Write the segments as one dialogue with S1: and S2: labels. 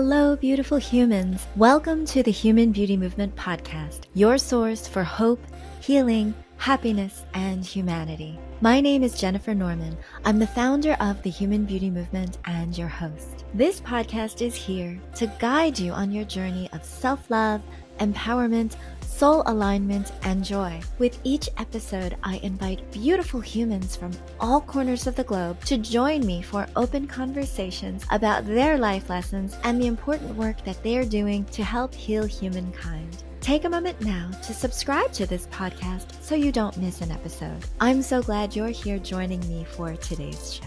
S1: Hello, beautiful humans. Welcome to the Human Beauty Movement podcast, your source for hope, healing, happiness, and humanity. My name is Jennifer Norman. I'm the founder of the Human Beauty Movement and your host. This podcast is here to guide you on your journey of self-love, empowerment, soul alignment, and joy. With each episode, I invite beautiful humans from all corners of the globe to join me for open conversations about their life lessons and the important work that they are doing to help heal humankind. Take a moment now to subscribe to this podcast so you don't miss an episode. I'm so glad you're here joining me for today's show.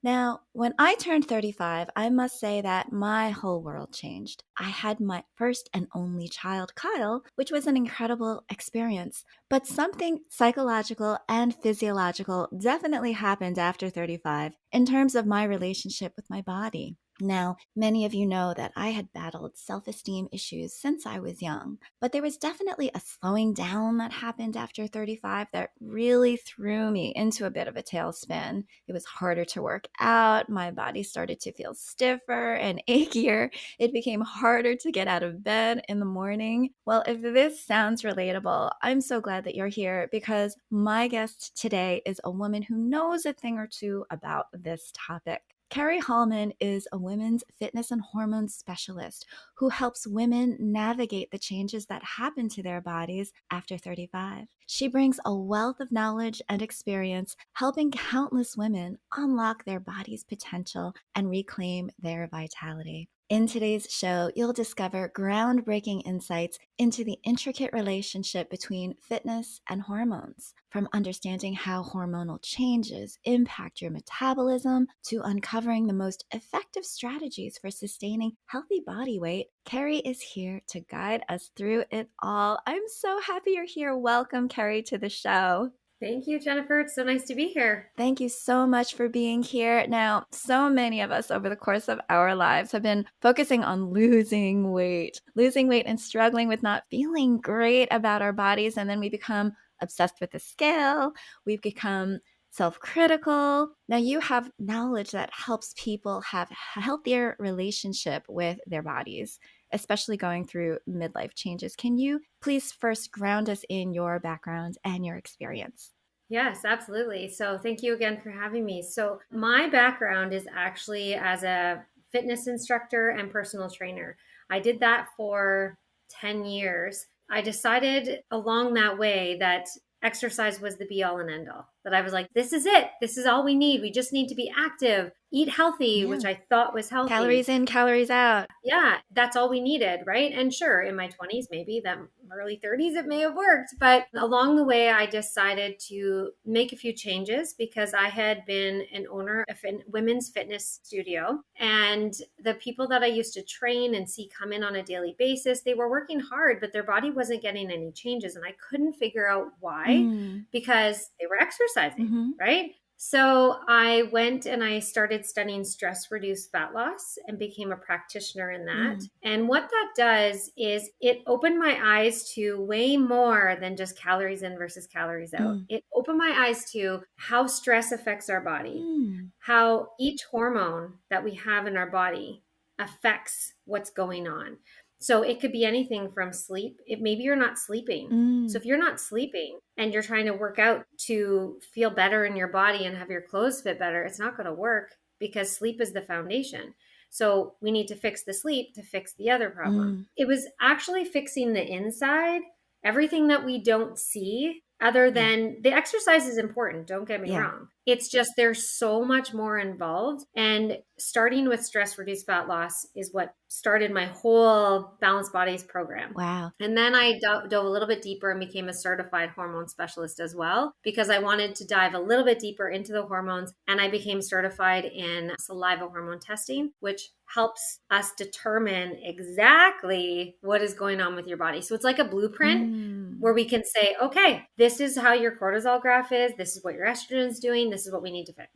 S1: Now, when I turned 35, I must say that my whole world changed. I had my first and only child, Kyle, which was an incredible experience. But something psychological and physiological definitely happened after 35 in terms of my relationship with my body. Now, many of you know that I had battled self-esteem issues since I was young, but there was definitely a slowing down that happened after 35 that really threw me into a bit of a tailspin. It was harder to work out. My body started to feel stiffer and achier. It became harder to get out of bed in the morning. Well, if this sounds relatable, I'm so glad that you're here because my guest today is a woman who knows a thing or two about this topic. Kerri Hallman is a women's fitness and hormone specialist who helps women navigate the changes that happen to their bodies after 35. She brings a wealth of knowledge and experience, helping countless women unlock their body's potential and reclaim their vitality. In today's show, you'll discover groundbreaking insights into the intricate relationship between fitness and hormones, from understanding how hormonal changes impact your metabolism to uncovering the most effective strategies for sustaining healthy body weight. Kerri is here to guide us through it all. I'm so happy you're here. Welcome, Kerri, to the show.
S2: Thank you, Jennifer. It's so nice to be here.
S1: Thank you so much for being here. Now, so many of us over the course of our lives have been focusing on losing weight and struggling with not feeling great about our bodies. And then we become obsessed with the scale. We've become self-critical. Now, you have knowledge that helps people have a healthier relationship with their bodies, especially going through midlife changes. Can you please first ground us in your background and your experience?
S2: Yes, absolutely. So thank you again for having me. So my background is actually as a fitness instructor and personal trainer. I did that for 10 years. I decided along that way that exercise was the be all and end all. That I was like, this is it. This is all we need. We just need to be active, eat healthy, which I thought was healthy.
S1: Calories in, calories out.
S2: Yeah, that's all we needed, right? And sure, in my 20s, maybe that early 30s, it may have worked. But along the way, I decided to make a few changes because I had been an owner of a women's fitness studio. And the people that I used to train and see come in on a daily basis, they were working hard, but their body wasn't getting any changes. And I couldn't figure out why because they were exercising, right? So I went and I started studying stress-reduced fat loss and became a practitioner in that. And what that does is it opened my eyes to way more than just calories in versus calories out. It opened my eyes to how stress affects our body, how each hormone that we have in our body affects what's going on. So it could be anything from sleep. Maybe you're not sleeping. So if you're not sleeping and you're trying to work out to feel better in your body and have your clothes fit better, it's not going to work because sleep is the foundation. So we need to fix the sleep to fix the other problem. It was actually fixing the inside, everything that we don't see. Other than the exercise is important, don't get me wrong. It's just there's so much more involved. And starting with stress-reduced fat loss is what started my whole Balanced Bodies program.
S1: Wow.
S2: And then I dove a little bit deeper and became a certified hormone specialist as well, because I wanted to dive a little bit deeper into the hormones. And I became certified in saliva hormone testing, which helps us determine exactly what is going on with your body. So it's like a blueprint where we can say, okay, this is how your cortisol graph is. This is what your estrogen is doing. this is what we need to fix.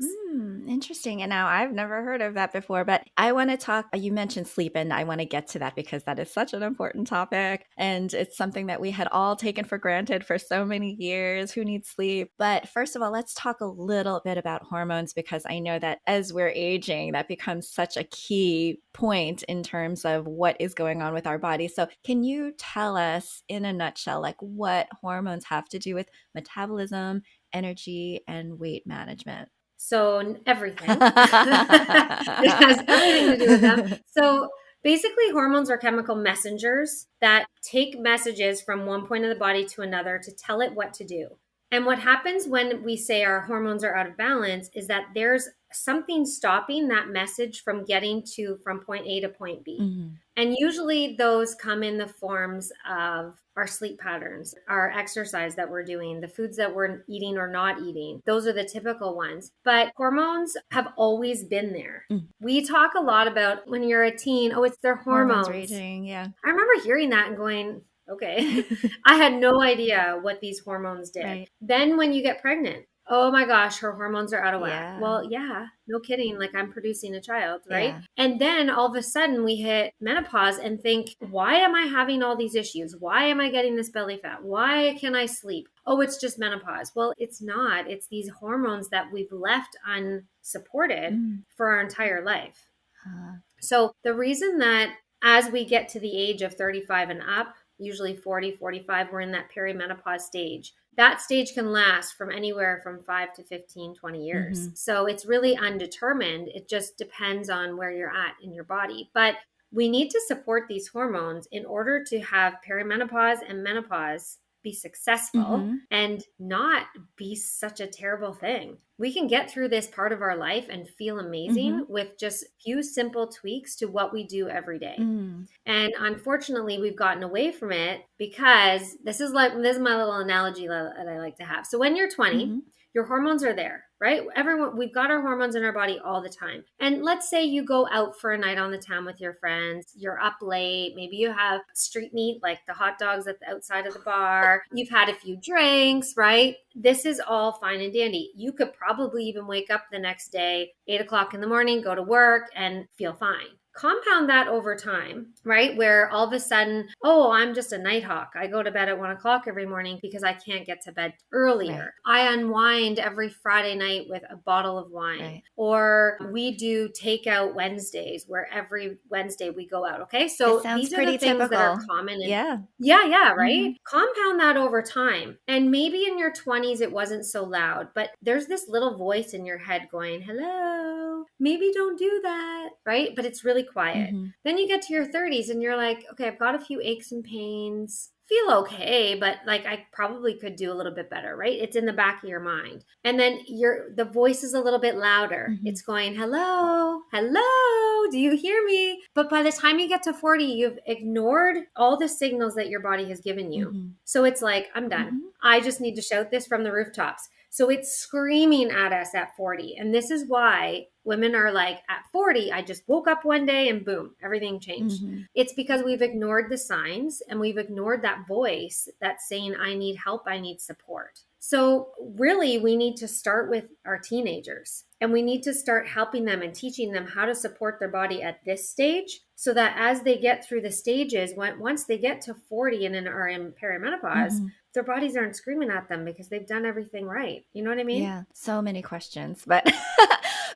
S1: Interesting. And now I've never heard of that before, but I want to talk, you mentioned sleep, and I want to get to that because that is such an important topic. And it's something that we had all taken for granted for so many years. Who needs sleep? But first of all, let's talk a little bit about hormones, because I know that as we're aging, that becomes such a key point in terms of what is going on with our body. So can you tell us in a nutshell, like what hormones have to do with metabolism, energy, and weight management?
S2: So everything. It has everything to do with them. So basically, hormones are chemical messengers that take messages from one point of the body to another to tell it what to do. And what happens when we say our hormones are out of balance is that there's something stopping that message from getting from point A to point B.
S1: Mm-hmm.
S2: And usually those come in the forms of our sleep patterns, our exercise that we're doing, the foods that we're eating or not eating. Those are the typical ones. But hormones have always been there. We talk a lot about when you're a teen, oh, it's their hormones.
S1: Raging, yeah.
S2: I remember hearing that and going, okay. I had no idea what these hormones did.
S1: Right.
S2: Then when you get pregnant, oh my gosh, her hormones are out of whack.
S1: Yeah.
S2: Well, yeah, no kidding. Like I'm producing a child, right?
S1: Yeah.
S2: And then all of a sudden we hit menopause and think, why am I having all these issues? Why am I getting this belly fat? Why can I sleep? Oh, it's just menopause. Well, it's not. It's these hormones that we've left unsupported for our entire life. So the reason that as we get to the age of 35 and up, usually 40, 45, we're in that perimenopause stage. That stage can last from anywhere from 5 to 15, 20 years. So it's really undetermined. It just depends on where you're at in your body. But we need to support these hormones in order to have perimenopause and menopause be successful and not be such a terrible thing. We can get through this part of our life and feel amazing with just a few simple tweaks to what we do every day. And unfortunately, we've gotten away from it because this is my little analogy that I like to have. So when you're 20, your hormones are there, right? Everyone, we've got our hormones in our body all the time. And let's say you go out for a night on the town with your friends, you're up late, maybe you have street meat, like the hot dogs at the outside of the bar, you've had a few drinks, right? This is all fine and dandy. You could probably even wake up the next day, 8 o'clock in the morning, go to work and feel fine. Compound that over time, right? Where all of a sudden, oh, I'm just a night hawk. I go to bed at 1 o'clock every morning because I can't get to bed earlier. Right. I unwind every Friday night with a bottle of wine. Right. Or we do takeout Wednesdays where every Wednesday we go out. Okay. So these are the things typical. That are common. Yeah, right? Compound that over time. And maybe in your 20s, it wasn't so loud, but there's this little voice in your head going, hello, maybe don't do that. Right. But it's really quiet. Then you get to your 30s and you're like, okay, I've got a few aches and pains, feel okay, but like I probably could do a little bit better, right? It's in the back of your mind. And then the voice is a little bit louder. It's going, hello, do you hear me? But by the time you get to 40, you've ignored all the signals that your body has given you. So it's like, I'm done. I just need to shout this from the rooftops. So it's screaming at us at 40. And this is why women are like, at 40, I just woke up one day and boom, everything changed. It's because we've ignored the signs and we've ignored that voice that's saying, I need help, I need support. So really, we need to start with our teenagers and we need to start helping them and teaching them how to support their body at this stage so that as they get through the stages, once they get to 40 and are in perimenopause, their bodies aren't screaming at them because they've done everything right. You know what I mean?
S1: Yeah, so many questions. But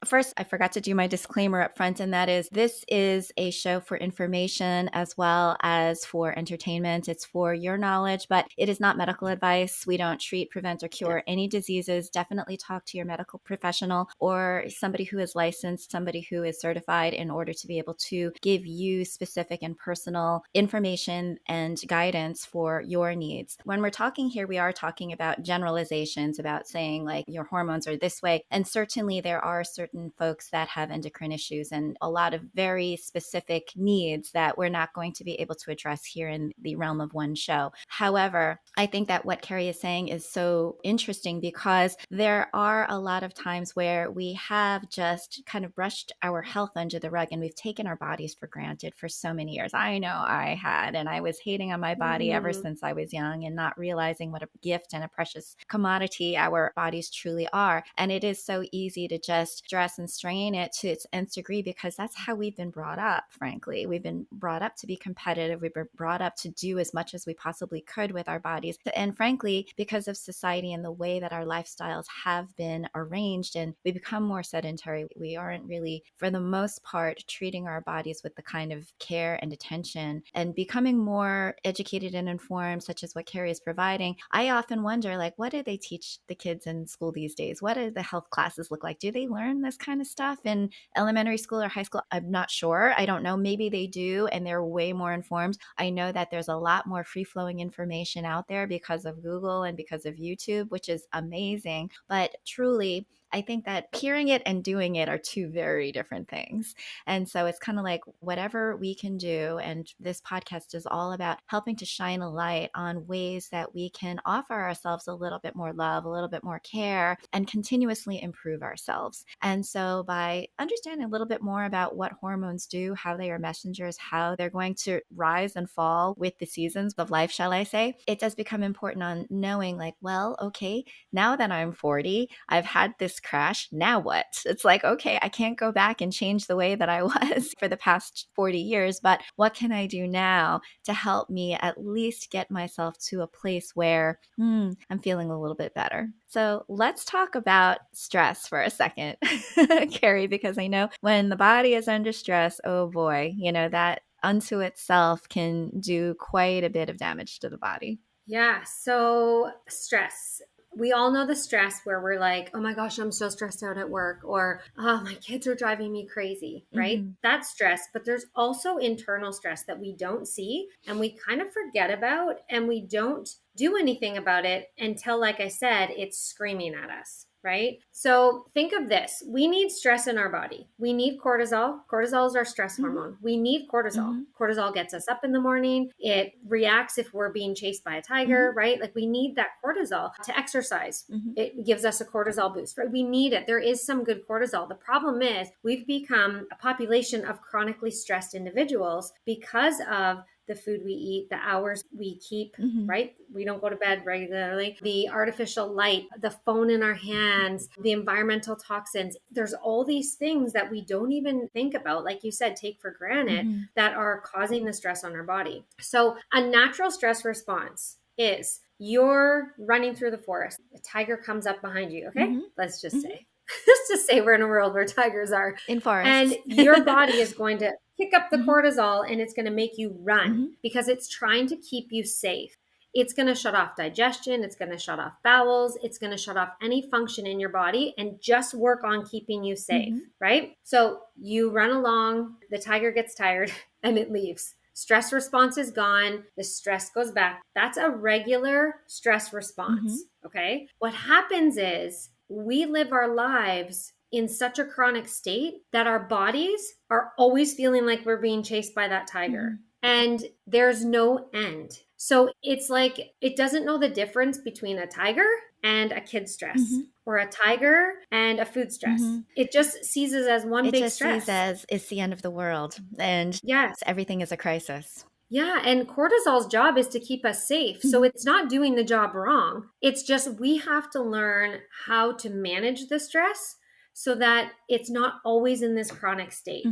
S1: first, I forgot to do my disclaimer up front, and that is this is a show for information as well as for entertainment. It's for your knowledge, but it is not medical advice. We don't treat, prevent, or cure any diseases. Definitely talk to your medical professional or somebody who is licensed, somebody who is certified in order to be able to give you specific and personal information and guidance for your needs. When we're talking here, we are talking about generalizations, about saying like your hormones are this way. And certainly there are certain certain folks that have endocrine issues and a lot of very specific needs that we're not going to be able to address here in the realm of one show. However, I think that what Kerri is saying is so interesting because there are a lot of times where we have just kind of brushed our health under the rug and we've taken our bodies for granted for so many years. I know I had, and I was hating on my body ever since I was young and not realizing what a gift and a precious commodity our bodies truly are. And it is so easy to just stress and strain it to its nth degree because that's how we've been brought up, frankly. We've been brought up to be competitive. We've been brought up to do as much as we possibly could with our bodies. And frankly, because of society and the way that our lifestyles have been arranged and we become more sedentary, we aren't really, for the most part, treating our bodies with the kind of care and attention and becoming more educated and informed, such as what Kerri is providing. I often wonder, like, what do they teach the kids in school these days? What do the health classes look like? Do they learn this kind of stuff in elementary school or high school? I'm not sure. I don't know. Maybe they do, and they're way more informed. I know that there's a lot more free-flowing information out there because of Google and because of YouTube, which is amazing. But truly, I think that hearing it and doing it are two very different things. And so it's kind of like whatever we can do. And this podcast is all about helping to shine a light on ways that we can offer ourselves a little bit more love, a little bit more care, and continuously improve ourselves. And so by understanding a little bit more about what hormones do, how they are messengers, how they're going to rise and fall with the seasons of life, shall I say, it does become important on knowing like, well, okay, now that I'm 40, I've had this crash. Now what? It's like, okay, I can't go back and change the way that I was for the past 40 years, but what can I do now to help me at least get myself to a place where I'm feeling a little bit better? So let's talk about stress for a second, Kerri, because I know when the body is under stress, oh boy, that unto itself can do quite a bit of damage to the body.
S2: Yeah. So stress. We all know the stress where we're like, oh my gosh, I'm so stressed out at work, or oh, my kids are driving me crazy, right?
S1: Mm-hmm.
S2: That's stress. But there's also internal stress that we don't see and we kind of forget about, and we don't do anything about it until, like I said, it's screaming at us. Right? So think of this. We need stress in our body. We need cortisol. Cortisol is our stress hormone. We need cortisol. Cortisol gets us up in the morning. It reacts if we're being chased by a tiger, right? Like we need that cortisol to exercise. It gives us a cortisol boost, right? We need it. There is some good cortisol. The problem is we've become a population of chronically stressed individuals because of the food we eat, the hours we keep, right? We don't go to bed regularly, the artificial light, the phone in our hands, the environmental toxins. There's all these things that we don't even think about, like you said, take for granted, that are causing the stress on our body. So a natural stress response is you're running through the forest. A tiger comes up behind you, okay? Let's just say. Let's just say we're in a world where tigers are
S1: in forests.
S2: And your body is going to pick up the cortisol and it's going to make you run because it's trying to keep you safe. It's going to shut off digestion. It's going to shut off bowels. It's going to shut off any function in your body and just work on keeping you safe, right? So you run along, the tiger gets tired and it leaves. Stress response is gone. The stress goes back. That's a regular stress response, okay? What happens is we live our lives in such a chronic state that our bodies are always feeling like we're being chased by that tiger. And there's no end. So it's like it doesn't know the difference between a tiger and a kid stress or a tiger and a food stress. It just sees it as one big stress.
S1: It just sees as it's the end of the world and
S2: yes,
S1: everything is a crisis.
S2: Yeah. And cortisol's job is to keep us safe. So it's not doing the job wrong. It's just we have to learn how to manage the stress so that it's not always in this chronic state.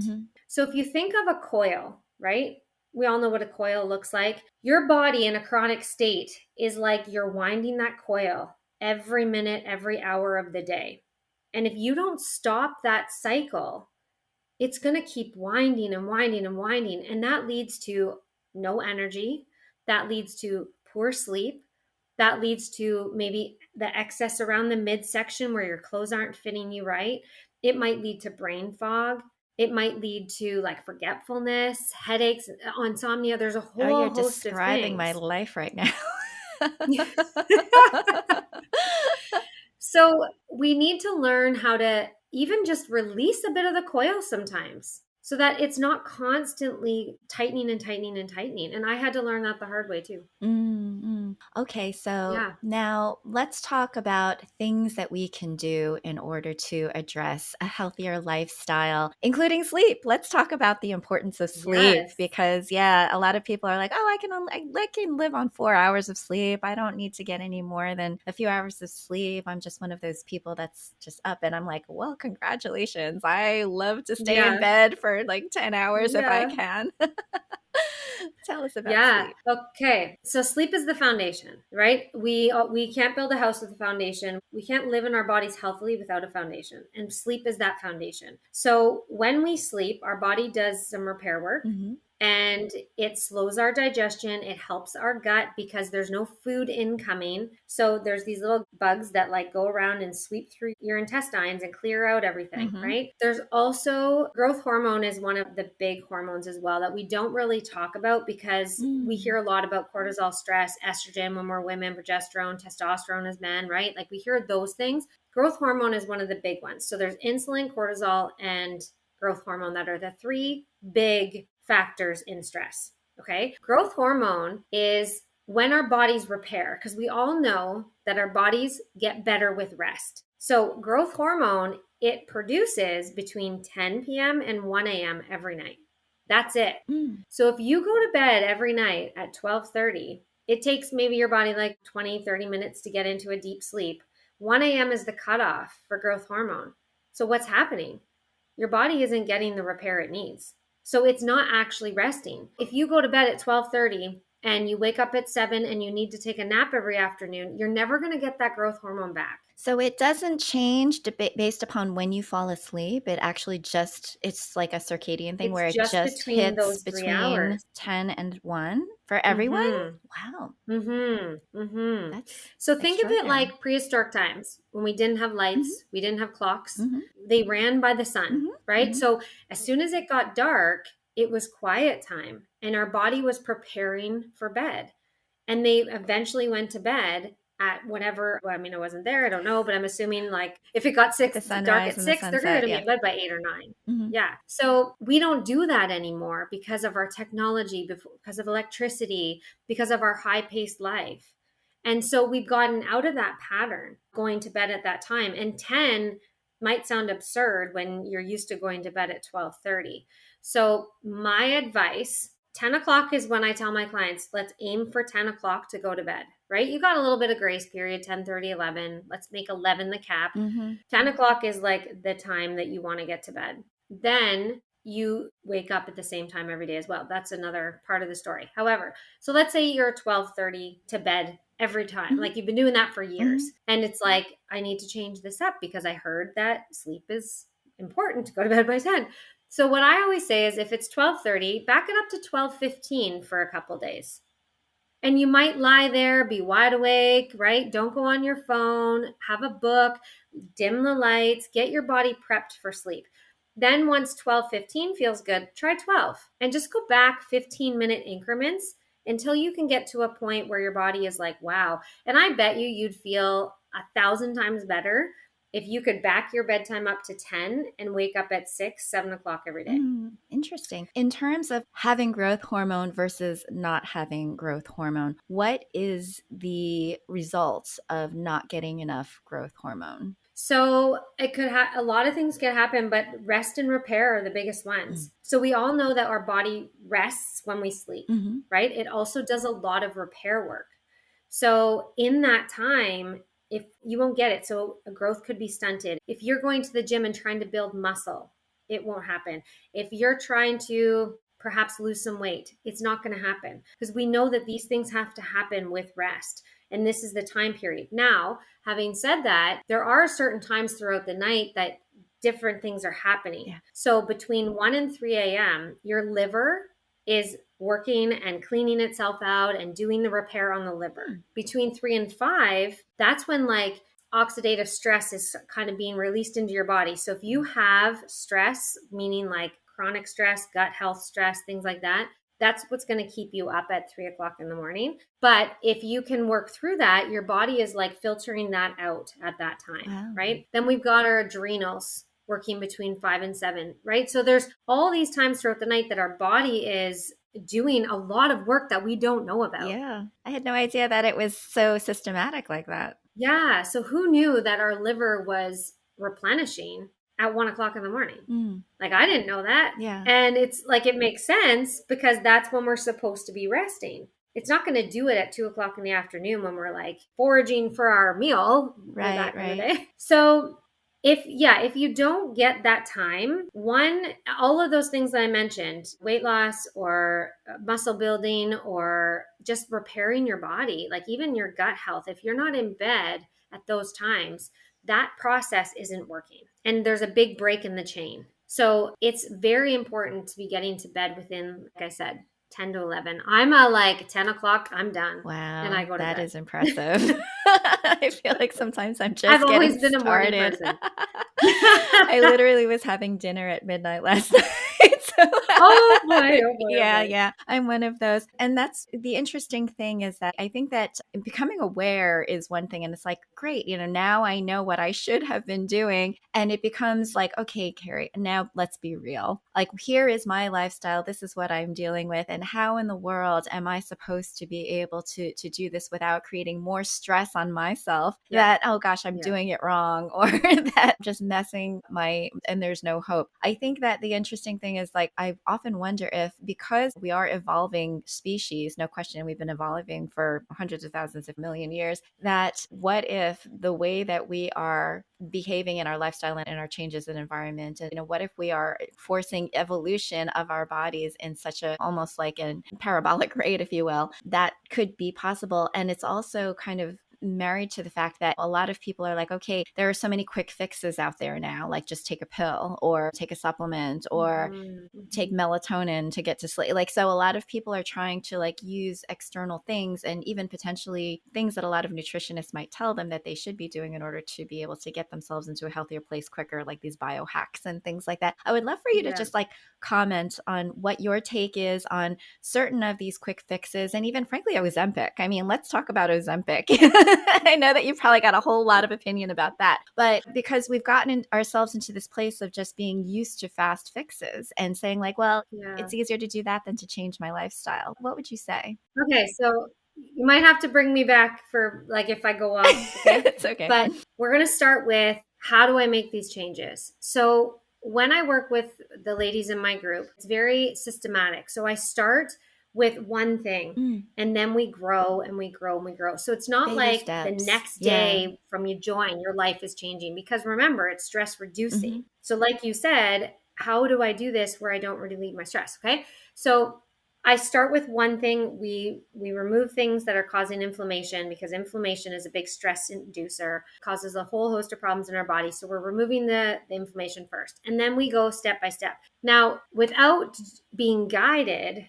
S2: So if you think of a coil, right? We all know what a coil looks like. Your body in a chronic state is like you're winding that coil every minute, every hour of the day. And if you don't stop that cycle, it's going to keep winding and winding and winding. And that leads to no energy. That leads to poor sleep. That leads to maybe the excess around the midsection where your clothes aren't fitting you right. It might lead to brain fog. It might lead to like forgetfulness, headaches, insomnia. There's a whole host of things.
S1: You're describing my life right now.
S2: So we need to learn how to even just release a bit of the coil sometimes so that it's not constantly tightening and tightening and tightening. And I had to learn that the hard way too.
S1: Okay, so
S2: Yeah.
S1: now let's talk about things that we can do in order to address a healthier lifestyle, including sleep. Let's talk about the importance of sleep
S2: Yes.
S1: because, yeah, a lot of people are like, oh, I can live on 4 hours of sleep. I don't need to get any more than a few hours of sleep. I'm just one of those people that's just up. And I'm like, well, congratulations. I love to stay in
S2: Yeah.
S1: bed for like 10 hours if I
S2: Yeah.
S1: can. Tell us about
S2: Yeah.
S1: sleep.
S2: Okay. So sleep is the foundation, right? We can't build a house with a foundation. We can't live in our bodies healthily without a foundation, and sleep is that foundation. So when we sleep, our body does some repair work.
S1: Mm-hmm.
S2: And it slows our digestion. It helps our gut because there's no food incoming. So there's these little bugs that like go around and sweep through your intestines and clear out everything,
S1: Mm-hmm.
S2: right? There's also growth hormone is one of the big hormones as well that we don't really talk about because we hear a lot about cortisol, stress, estrogen when we're women, progesterone, testosterone as men, right? Like we hear those things. Growth hormone is one of the big ones. So there's insulin, cortisol, and growth hormone that are the three big factors in stress. Okay. Growth hormone is when our bodies repair, because we all know that our bodies get better with rest. So, growth hormone, it produces between 10 p.m. and 1 a.m. every night. That's it. So, if you go to bed every night at 12:30, it takes maybe your body like 20, 30 minutes to get into a deep sleep. 1 a.m. is the cutoff for growth hormone. So, what's happening? Your body isn't getting the repair it needs. So it's not actually resting. If you go to bed at 12:30 and you wake up at 7 and you need to take a nap every afternoon, you're never going to get that growth hormone back.
S1: So it doesn't change based upon when you fall asleep. It actually it's like a circadian thing where
S2: It's
S1: it
S2: just
S1: just
S2: between
S1: hits
S2: those 3
S1: between
S2: hours.
S1: 10 and 1 for everyone. Wow. That's
S2: So think of it
S1: extraordinary.
S2: like prehistoric times when we didn't have
S1: Mm-hmm.
S2: lights, we didn't have clocks.
S1: Mm-hmm.
S2: They ran by the sun,
S1: Mm-hmm.
S2: right?
S1: Mm-hmm.
S2: So as soon as it got dark, it was quiet time and our body was preparing for bed. And they eventually went to bed at whatever. Well, I mean, I wasn't there. I don't know, but I'm assuming like if it got
S1: The
S2: dark
S1: sunrise
S2: at
S1: and the
S2: 6, they're going
S1: sunset.
S2: to be
S1: Yeah.
S2: in bed by 8 or 9.
S1: Mm-hmm.
S2: Yeah. So we don't do that anymore because of our technology, because of electricity, because of our high paced life. And so we've gotten out of that pattern going to bed at that time. And 10 might sound absurd when you're used to going to bed at 12:30. So my advice, 10 o'clock is when I tell my clients, let's aim for 10 o'clock to go to bed, right? You got a little bit of grace period, 10:30, 11. Let's make 11 the cap. 10 o'clock is like the time that you want to get to bed. Then you wake up at the same time every day as well. That's another part of the story. However, so let's say you're 12:30 to bed every time. Like you've been doing that for years. And it's like, I need to change this up because I heard that sleep is important to go to bed by 10. So what I always say is if it's 12:30, back it up to 12:15 for a couple days. And you might lie there, be wide awake, right? Don't go on your phone, have a book, dim the lights, get your body prepped for sleep. Then once 12:15 feels good, try 12 and just go back 15-minute increments until you can get to a point where your body is like, wow. And I bet you'd feel 1,000 times better if you could back your bedtime up to 10 and wake up at 6, 7 o'clock every day.
S1: Interesting. In terms of having growth hormone versus not having growth hormone, what is the results of not getting enough growth hormone?
S2: So it could a lot of things can happen, but rest and repair are the biggest ones. So we all know that our body rests when we sleep, right? It also does a lot of repair work. So in that time, if you won't get it, so a growth could be stunted. If you're going to the gym and trying to build muscle, it won't happen. If you're trying to perhaps lose some weight, it's not going to happen because we know that these things have to happen with rest. And this is the time period. Now, having said that, there are certain times throughout the night that different things are happening. Yeah. So between 1 and 3 a.m., your liver is working and cleaning itself out and doing the repair on the liver. Between 3 and 5, that's when like oxidative stress is kind of being released into your body. So if you have stress, meaning like chronic stress, gut health stress, things like that, that's what's going to keep you up at 3 o'clock in the morning. But if you can work through that, your body is like filtering that out at that time, right? Then we've got our adrenals. working between 5 and 7, right? So there's all these times throughout the night that our body is doing a lot of work that we don't know about.
S1: Yeah. I had no idea that it was so systematic like that.
S2: Yeah. So who knew that our liver was replenishing at 1 o'clock in the morning? Like, I didn't know that.
S1: Yeah.
S2: And it's like, it makes sense because that's when we're supposed to be resting. It's not going to do it at 2 o'clock in the afternoon when we're like foraging for our meal.
S1: Right, right.
S2: So if you don't get that time, all of those things that I mentioned, weight loss or muscle building or just repairing your body, like even your gut health, if you're not in bed at those times, that process isn't working. And there's a big break in the chain. So it's very important to be getting to bed within, like I said, 10 to 11. I'm like 10 o'clock, I'm done.
S1: Wow.
S2: And I go to bed.
S1: That is impressive. I feel like sometimes I'm just
S2: I've always
S1: getting
S2: been a morning
S1: started.
S2: person.
S1: I literally was having dinner at midnight last night. So
S2: Oh boy.
S1: yeah. I'm one of those. And that's the interesting thing is that I think that becoming aware is one thing. And it's like, great, now I know what I should have been doing. And it becomes like, okay, Kerri, now let's be real. Like, here is my lifestyle. This is what I'm dealing with. And how in the world am I supposed to be able to do this without creating more stress on myself that, oh gosh, I'm doing it wrong, or that just messing and there's no hope. I think that the interesting thing is, like, I often wonder if, because we are evolving species, no question, we've been evolving for hundreds of thousands of million years, that what if the way that we are behaving in our lifestyle and in our changes in environment, and what if we are forcing evolution of our bodies in such a almost like a parabolic rate, if you will, that could be possible. And it's also kind of married to the fact that a lot of people are like, okay, there are so many quick fixes out there now, like just take a pill or take a supplement or take melatonin to get to sleep. Like, so a lot of people are trying to like use external things and even potentially things that a lot of nutritionists might tell them that they should be doing in order to be able to get themselves into a healthier place quicker, like these biohacks and things like that. I would love for you to just like comment on what your take is on certain of these quick fixes, and even frankly, Ozempic. I mean, let's talk about Ozempic. I know that you've probably got a whole lot of opinion about that, but because we've gotten ourselves into this place of just being used to fast fixes and saying like, well, it's easier to do that than to change my lifestyle. What would you say?
S2: Okay, so you might have to bring me back for like if I go off. Okay,
S1: it's okay.
S2: But we're going to start with, how do I make these changes? So when I work with the ladies in my group, it's very systematic. So I start with one thing and then we grow and we grow and we grow. So it's not
S1: baby
S2: like
S1: steps.
S2: the next day from you join, your life is changing, because remember, it's stress reducing. So like you said, how do I do this where I don't relieve my stress? Okay. So I start with one thing. We remove things that are causing inflammation, because inflammation is a big stress inducer, causes a whole host of problems in our body. So we're removing the inflammation first, and then we go step by step. Now, without being guided,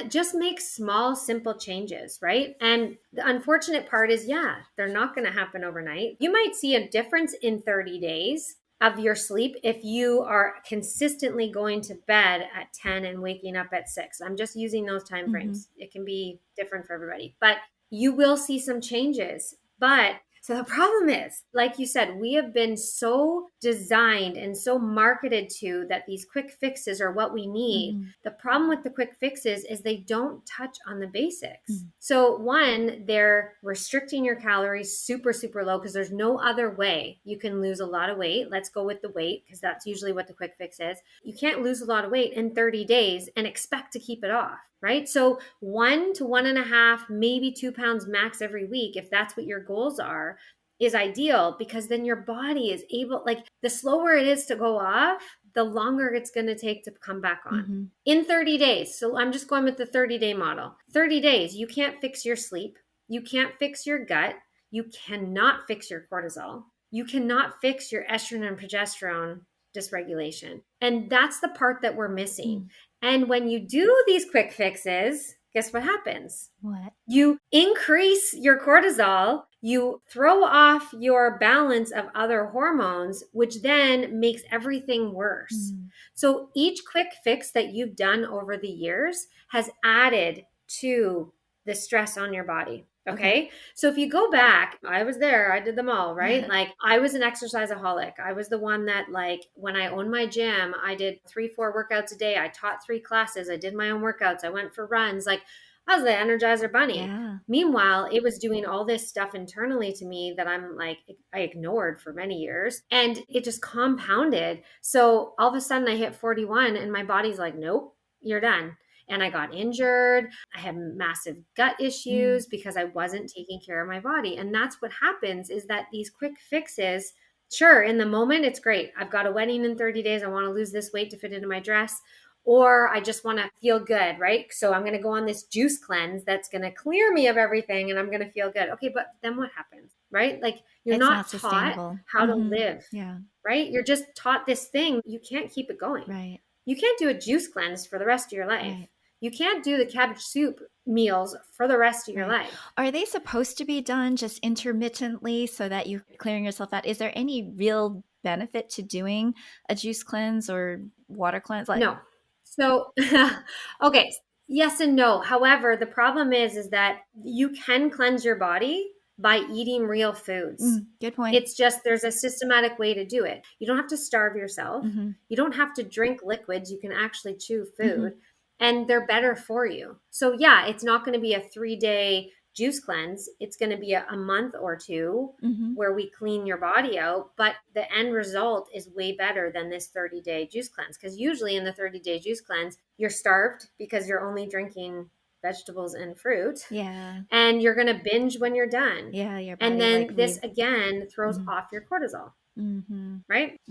S2: just make small, simple changes, right? And the unfortunate part is, they're not going to happen overnight. You might see a difference in 30 days of your sleep if you are consistently going to bed at 10 and waking up at 6. I'm just using those time frames. It can be different for everybody, but you will see some changes. But so the problem is, like you said, we have been so designed and so marketed to that these quick fixes are what we need. The problem with the quick fixes is they don't touch on the basics. So one, they're restricting your calories super, super low, because there's no other way you can lose a lot of weight. Let's go with the weight, because that's usually what the quick fix is. You can't lose a lot of weight in 30 days and expect to keep it off. Right? So 1 to 1.5, maybe 2 pounds max every week, if that's what your goals are, is ideal, because then your body is able, like, the slower it is to go off, the longer it's going to take to come back on in 30 days. So I'm just going with the 30-day model. 30 days, you can't fix your sleep. You can't fix your gut. You cannot fix your cortisol. You cannot fix your estrogen and progesterone dysregulation. And that's the part that we're missing. And when you do these quick fixes, guess what happens?
S1: What?
S2: You increase your cortisol, you throw off your balance of other hormones, which then makes everything worse. So each quick fix that you've done over the years has added to the stress on your body. Okay. So if you go back, I was there, I did them all, right? Like I was an exerciseaholic. I was the one that like when I owned my gym, I did 3, 4 workouts a day. I taught 3 classes. I did my own workouts. I went for runs. Like I was the Energizer Bunny.
S1: Yeah.
S2: Meanwhile, it was doing all this stuff internally to me that I'm like, I ignored for many years and it just compounded. So all of a sudden I hit 41 and my body's like, nope, you're done. And I got injured. I had massive gut issues because I wasn't taking care of my body. And that's what happens is that these quick fixes, sure, in the moment, it's great. I've got a wedding in 30 days. I want to lose this weight to fit into my dress. Or I just want to feel good, right? So I'm going to go on this juice cleanse that's going to clear me of everything and I'm going to feel good. Okay, but then what happens, right? Like you're not taught how to live, right? You're just taught this thing. You can't keep it going.
S1: Right.
S2: You can't do a juice cleanse for the rest of your life. Right. You can't do the cabbage soup meals for the rest of your life.
S1: Are they supposed to be done just intermittently so that you're clearing yourself out? Is there any real benefit to doing a juice cleanse or water cleanse?
S2: No. So, okay, yes and no. However, the problem is that you can cleanse your body by eating real foods.
S1: Good point.
S2: It's just there's a systematic way to do it. You don't have to starve yourself. You don't have to drink liquids. You can actually chew food and they're better for you. So yeah, it's not going to be a 3-day juice cleanse. It's going to be a month or two where we clean your body out. But the end result is way better than this 30-day juice cleanse. Because usually in the 30-day juice cleanse, you're starved because you're only drinking vegetables and fruit.
S1: Yeah.
S2: And you're going to binge when you're done.
S1: Yeah. Your body,
S2: and then this again throws off your cortisol. Right?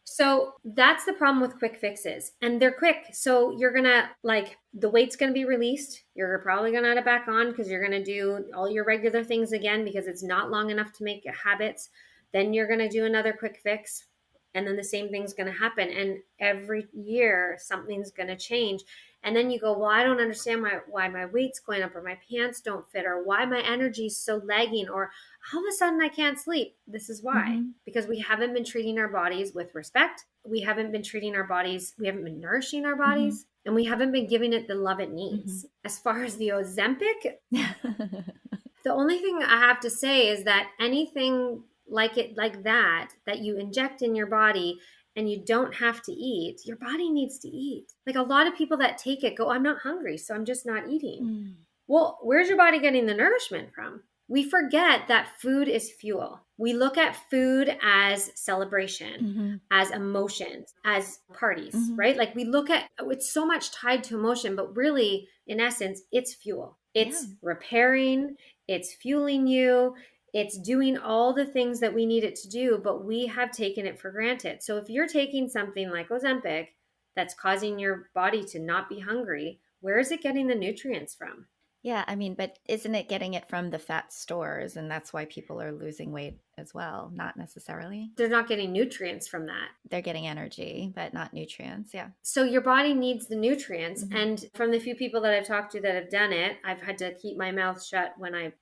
S2: So that's the problem with quick fixes. And they're quick. So you're going to like the weight's going to be released. You're probably going to add it back on because you're going to do all your regular things again because it's not long enough to make habits. Then you're going to do another quick fix. And then the same thing's going to happen. And every year something's going to change. And then you go, well, I don't understand why my weight's going up or my pants don't fit or why my energy's so lagging or all of a sudden I can't sleep. This is why. Because we haven't been treating our bodies with respect. We haven't been treating our bodies. We haven't been nourishing our bodies. And we haven't been giving it the love it needs. As far as the Ozempic, the only thing I have to say is that anything like that you inject in your body and you don't have to eat, your body needs to eat. Like a lot of people that take it go, I'm not hungry, so I'm just not eating. Well, where's your body getting the nourishment from? We forget that food is fuel. We look at food as celebration, as emotions, as parties, right? Like we look at, it's so much tied to emotion, but really in essence, it's fuel. It's repairing, it's fueling you. It's doing all the things that we need it to do, but we have taken it for granted. So if you're taking something like Ozempic that's causing your body to not be hungry, where is it getting the nutrients from?
S1: Yeah, I mean, but isn't it getting it from the fat stores? And that's why people are losing weight as well. Not necessarily.
S2: They're not getting nutrients from that.
S1: They're getting energy, but not nutrients. Yeah.
S2: So your body needs the nutrients. And from the few people that I've talked to that have done it, I've had to keep my mouth shut when I'm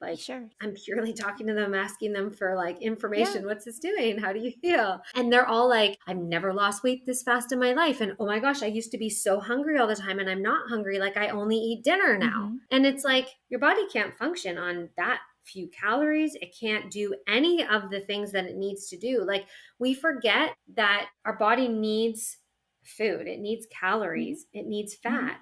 S2: purely talking to them, asking them for like information. What's this doing? How do you feel? And they're all like, I've never lost weight this fast in my life. And oh my gosh, I used to be so hungry all the time and I'm not hungry. Like I only eat dinner now. And it's like, your body can't function on that few calories. It can't do any of the things that it needs to do. Like we forget that our body needs food. It needs calories. It needs fat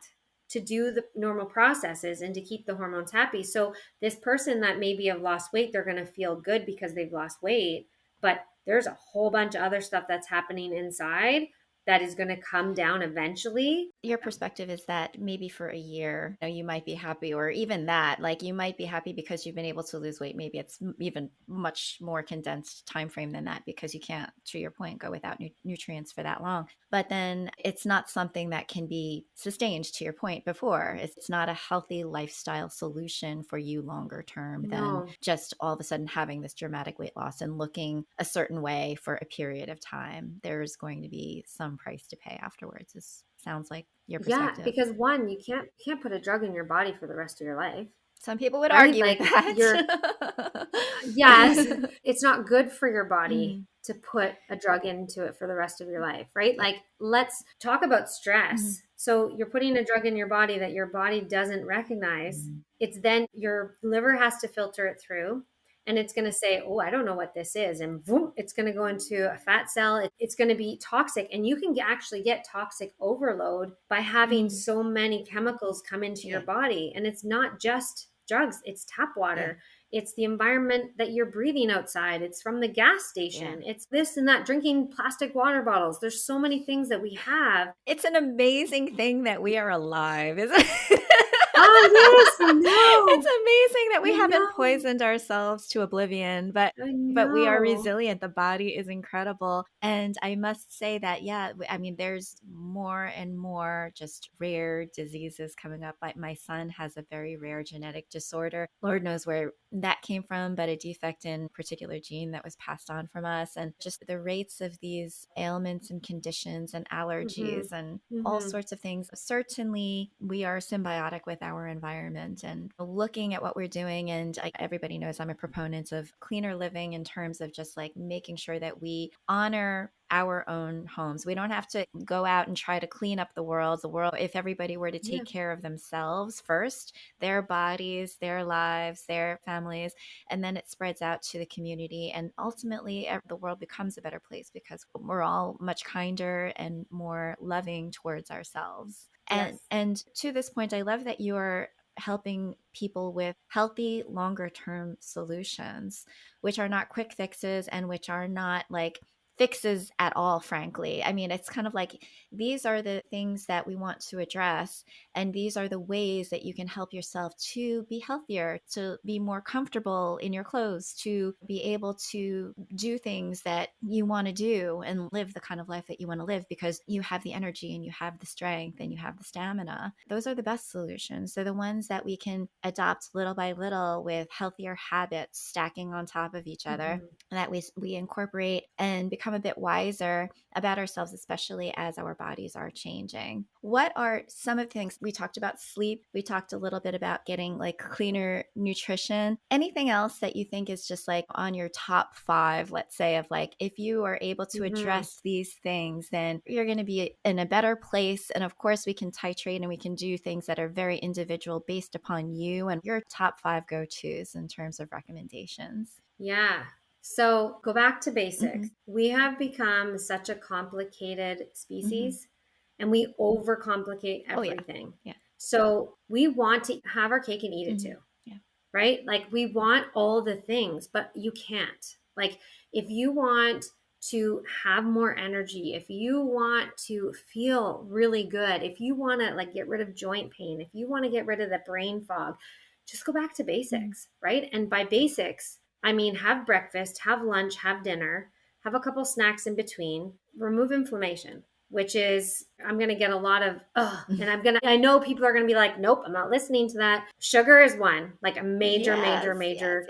S2: to do the normal processes and to keep the hormones happy. So this person that maybe have lost weight, they're going to feel good because they've lost weight, but there's a whole bunch of other stuff that's happening inside that is going to come down eventually.
S1: Your perspective is that maybe for a year, you might be happy, or even that, like you might be happy because you've been able to lose weight. Maybe it's even much more condensed time frame than that because you can't, to your point, go without nutrients for that long. But then it's not something that can be sustained, to your point before. It's not a healthy lifestyle solution for you longer term than just all of a sudden having this dramatic weight loss and looking a certain way for a period of time. There's going to be some price to pay afterwards. This sounds like your perspective.
S2: Yeah, because one, you can't put a drug in your body for the rest of your life.
S1: Some people would argue with
S2: that. Yes, it's not good for your body to put a drug into it for the rest of your life, right? Like, let's talk about stress. So you're putting a drug in your body that your body doesn't recognize. It's then your liver has to filter it through, and it's going to say, oh, I don't know what this is. And boom, it's going to go into a fat cell. It's going to be toxic. And you can actually get toxic overload by having so many chemicals come into your body. And it's not just drugs, it's tap water. It's the environment that you're breathing outside. It's from the gas station. It's this and that, drinking plastic water bottles. There's so many things that we have.
S1: It's an amazing thing that we are alive, isn't it?
S2: Oh, yes, I know.
S1: It's amazing that we
S2: I
S1: haven't
S2: know.
S1: poisoned ourselves to oblivion, but we are resilient. The body is incredible. And I must say that, I mean, there's more and more just rare diseases coming up. Like my son has a very rare genetic disorder. Lord knows where that came from, but a defect in a particular gene that was passed on from us. And just the rates of these ailments and conditions and allergies and all sorts of things. Certainly, we are symbiotic with our environment and looking at what we're doing. And everybody knows I'm a proponent of cleaner living in terms of just like making sure that we honor our own homes. We don't have to go out and try to clean up the world. If everybody were to take care of themselves first, their bodies, their lives, their families, and then it spreads out to the community. And ultimately, the world becomes a better place because we're all much kinder and more loving towards ourselves. And to this point, I love that you're helping people with healthy, longer term solutions, which are not quick fixes and which are not like fixes at all, frankly. I mean, it's kind of like these are the things that we want to address, and these are the ways that you can help yourself to be healthier, to be more comfortable in your clothes, to be able to do things that you want to do and live the kind of life that you want to live because you have the energy and you have the strength and you have the stamina. Those are the best solutions. They're the ones that we can adopt little by little with healthier habits stacking on top of each other, that we incorporate and become a bit wiser about ourselves, especially as our bodies are changing. What are some of the things we talked about? Sleep. We talked a little bit about getting like cleaner nutrition. Anything else that you think is just like on your top 5, let's say, of like, if you are able to address these things, then you're going to be in a better place. And of course, we can titrate and we can do things that are very individual based upon you and your top 5 go-tos in terms of recommendations.
S2: Yeah. So go back to basics. We have become such a complicated species and we overcomplicate everything. So we want to have our cake and eat it too, right? Like we want all the things, but you can't. Like if you want to have more energy, if you want to feel really good, if you want to like get rid of joint pain, if you want to get rid of the brain fog, just go back to basics, right? And by basics, I mean, have breakfast, have lunch, have dinner, have a couple snacks in between, remove inflammation, which is, I'm going to get a lot of, I know people are going to be like, nope, I'm not listening to that. Sugar is one, like a major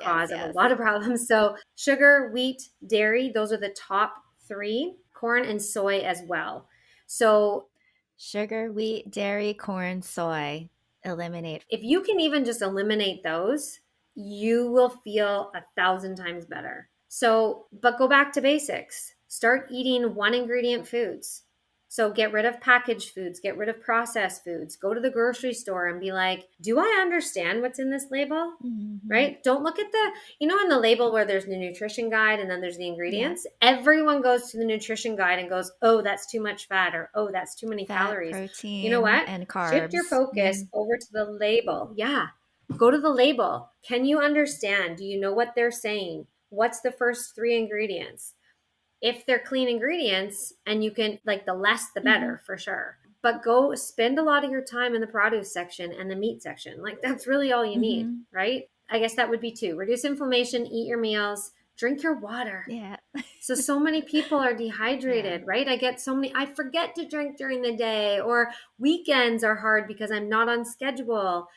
S2: cause of a lot of problems. So sugar, wheat, dairy, those are the top 3, corn and soy as well. So
S1: sugar, wheat, dairy, corn, soy, eliminate.
S2: If you can even just eliminate those, you will feel 1,000 times better. So, but go back to basics. Start eating 1 ingredient foods. So get rid of packaged foods, get rid of processed foods. Go to the grocery store and be like, do I understand what's in this label? Right? Don't look at in the label where there's the nutrition guide and then there's the ingredients. Everyone goes to the nutrition guide and goes, oh, that's too much fat, or oh, that's too many calories.
S1: Protein,
S2: you know what?
S1: And carbs.
S2: Shift your focus over to the label. Yeah. Go to the label. Can you understand? Do you know what they're saying? What's the first 3 ingredients? If they're clean ingredients and you can, like, the less the better for sure. But go spend a lot of your time in the produce section and the meat section. Like that's really all you need, right? I guess that would be 2. Reduce inflammation, eat your meals, drink your water. So many people are dehydrated, right? I forget to drink during the day, or weekends are hard because I'm not on schedule.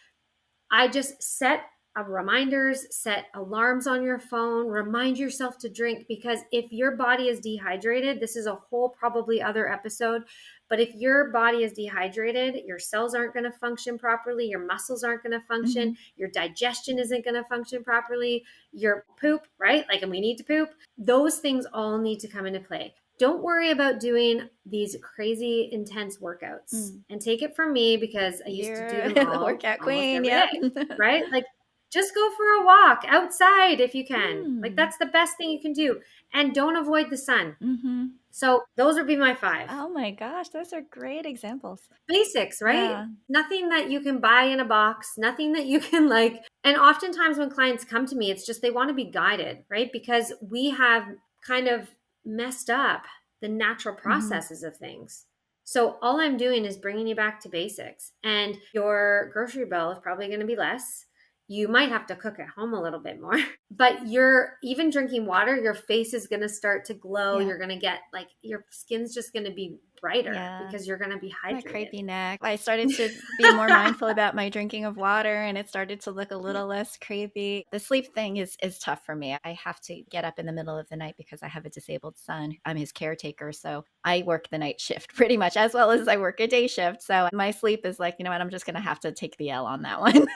S2: I just set reminders, set alarms on your phone, remind yourself to drink, because if your body is dehydrated, this is a whole probably other episode, but if your body is dehydrated, your cells aren't going to function properly, your muscles aren't going to function, your digestion isn't going to function properly, your poop, right? Like, and we need to poop. Those things all need to come into play. don't worry about doing these crazy intense workouts. And take it from me, because I used to do
S1: You're
S2: them
S1: the
S2: all
S1: workout
S2: almost
S1: queen.
S2: every
S1: Yep.
S2: day, right? Like, just go for a walk outside if you can. Like, that's the best thing you can do. And don't avoid the sun.
S1: Mm-hmm.
S2: So those would be my 5.
S1: Oh my gosh, those are great examples.
S2: Basics, right?
S1: Yeah.
S2: Nothing that you can buy in a box, nothing that you can like. And oftentimes when clients come to me, it's just they want to be guided, right? Because we have kind of messed up the natural processes of things. So all I'm doing is bringing you back to basics, and your grocery bill is probably going to be less. You might have to cook at home a little bit more, but you're even drinking water, your face is going to start to glow.
S1: Yeah.
S2: You're going to get like, your skin's just going to be brighter because you're going to be
S1: My
S2: hydrated.
S1: crepey neck. I started to be more mindful about my drinking of water, and it started to look a little less crepey. The sleep thing is tough for me. I have to get up in the middle of the night because I have a disabled son. I'm his caretaker, so I work the night shift pretty much as well as I work a day shift. So my sleep is like, you know what, I'm just going to have to take the L on that one.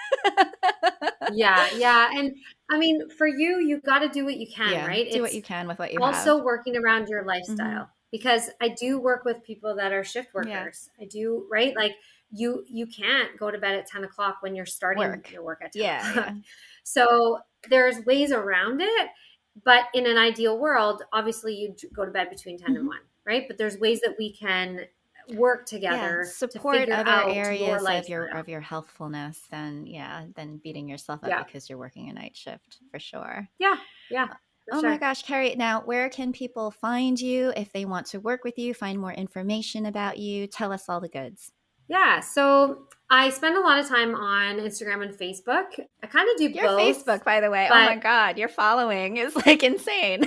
S2: Yeah. And I mean, for you, you got to do what you can, right?
S1: Do what you can with what you
S2: also
S1: have.
S2: working around your lifestyle, because I do work with people that are shift workers. I do, right? Like, you can't go to bed at 10 o'clock when you're starting your work at 10 o'clock. So there's ways around it. But in an ideal world, obviously you go to bed between 10 and 1, right? But there's ways that we can work together
S1: support
S2: to figure
S1: other
S2: out
S1: areas
S2: your
S1: of your healthfulness than beating yourself up because you're working a night shift, for sure. Oh my gosh, Kerri, now where can people find you if they want to work with you, find more information about you? Tell us all the goods.
S2: Yeah, so I spend a lot of time on Instagram and Facebook. I kind of do
S1: your
S2: both.
S1: Facebook, by the way. Oh my God, your following is like insane.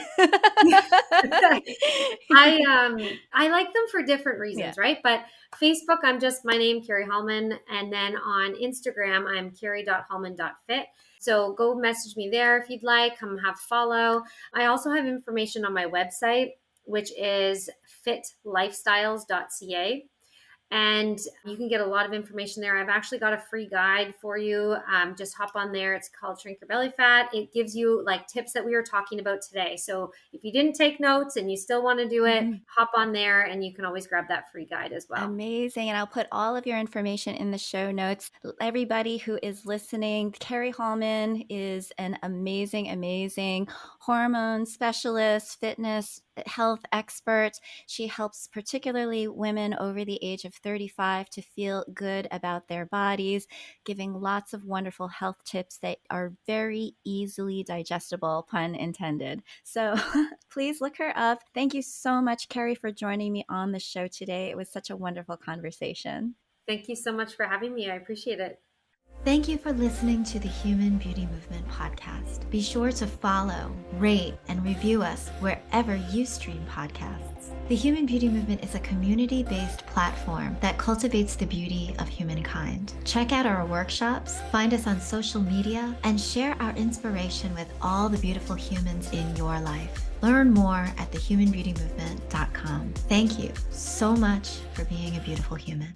S2: I like them for different reasons, right? But Facebook, I'm just my name, Kerri Hallman. And then on Instagram, I'm kerri.hallman.fit. So go message me there if you'd like. Come have follow. I also have information on my website, which is fitlifestyles.ca. And you can get a lot of information there. I've actually got a free guide for you. Just hop on there. It's called Shrink Your Belly Fat. It gives you like tips that we were talking about today. So if you didn't take notes and you still want to do it, hop on there and you can always grab that free guide as well.
S1: Amazing. And I'll put all of your information in the show notes. Everybody who is listening, Kerri Hallman is an amazing, amazing hormone specialist, fitness, health expert. She helps particularly women over the age of 35 to feel good about their bodies, giving lots of wonderful health tips that are very easily digestible, pun intended. So please look her up. Thank you so much, Kerri, for joining me on the show today. It was such a wonderful conversation.
S2: Thank you so much for having me. I appreciate it.
S1: Thank you for listening to the Human Beauty Movement podcast. Be sure to follow, rate, and review us wherever you stream podcasts. The Human Beauty Movement is a community-based platform that cultivates the beauty of humankind. Check out our workshops, find us on social media, and share our inspiration with all the beautiful humans in your life. Learn more at thehumanbeautymovement.com. Thank you so much for being a beautiful human.